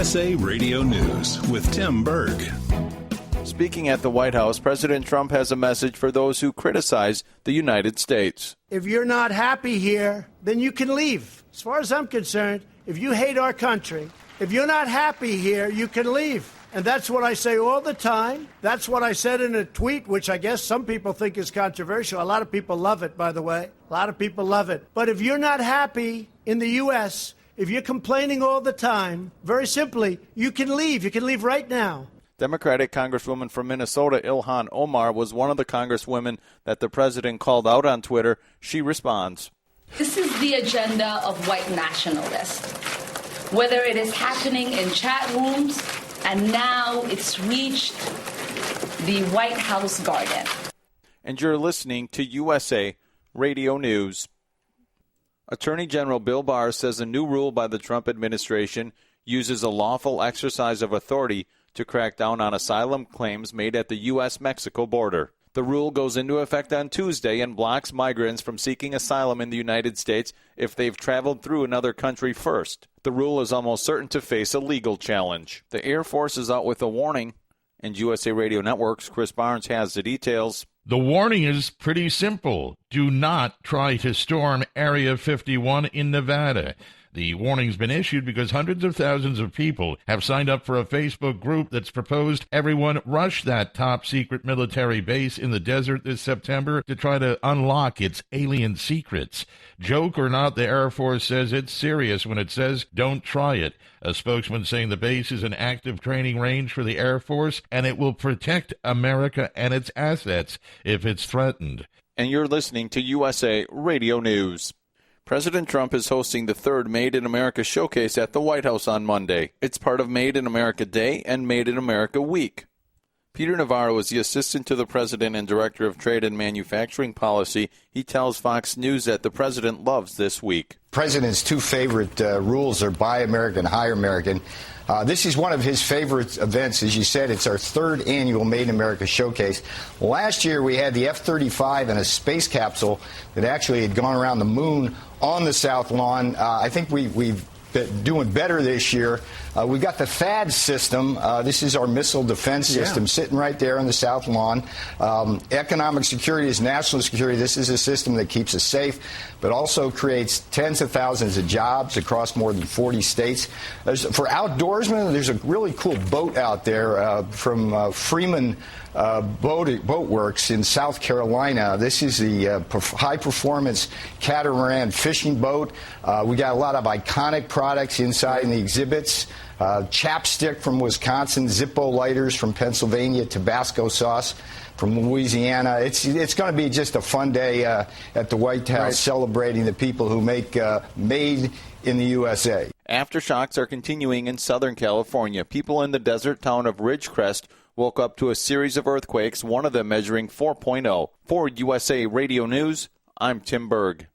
USA Radio News with Tim Berg. Speaking at the White House, President Trump has a message for those who criticize the United States. If you're not happy here, then you can leave. As far as I'm concerned, if you hate our country, if you're not happy here, you can leave. And that's what I say all the time. That's what I said in a tweet, which I guess some people think is controversial. A lot of people love it, by the way. A lot of people love it. But if you're not happy in the U.S., if you're complaining all the time, very simply, you can leave. You can leave right now. Democratic Congresswoman from Minnesota, Ilhan Omar, was one of the congresswomen that the president called out on Twitter. She responds. This is the agenda of white nationalists. Whether it is happening in chat rooms, and now it's reached the White House garden. And you're listening to USA Radio News. Attorney General Bill Barr says a new rule by the Trump administration uses a lawful exercise of authority to crack down on asylum claims made at the U.S.-Mexico border. The rule goes into effect on Tuesday and blocks migrants from seeking asylum in the United States if they've traveled through another country first. The rule is almost certain to face a legal challenge. The Air Force is out with a warning, and USA Radio Network's Chris Barnes has the details. The warning is pretty simple. Do not try to storm Area 51 in Nevada. The warning's been issued because hundreds of thousands of people have signed up for a Facebook group that's proposed everyone rush that top-secret military base in the desert this September to try to unlock its alien secrets. Joke or not, the Air Force says it's serious when it says don't try it. A spokesman saying the base is an active training range for the Air Force, and it will protect America and its assets if it's threatened. And you're listening to USA Radio News. President Trump is hosting the third Made in America showcase at the White House on Monday. It's part of Made in America Day and Made in America Week. Peter Navarro is the assistant to the president and director of trade and manufacturing policy. He tells Fox News that the president loves this week. President's two favorite rules are Buy American, Hire American. This is one of his favorite events. As you said, it's our third annual Made in America showcase. Last year, we had the F-35 and a space capsule that actually had gone around the moon on the South Lawn. I think we've been doing better this year. We got the THAAD system. This is our missile defense system sitting right there on the South Lawn. Economic security is national security. This is a system that keeps us safe, but also creates tens of thousands of jobs across more than 40 states. For outdoorsmen, there's a really cool boat out there from Freeman Boat Works in South Carolina. This is the high-performance catamaran fishing boat. We got a lot of iconic products inside in the exhibits. Chapstick from Wisconsin, Zippo lighters from Pennsylvania, Tabasco sauce from Louisiana. It's going to be just a fun day at the White House celebrating the people who make Made in the USA. Aftershocks are continuing in Southern California. People in the desert town of Ridgecrest woke up to a series of earthquakes, one of them measuring 4.0. For USA Radio News, I'm Tim Berg.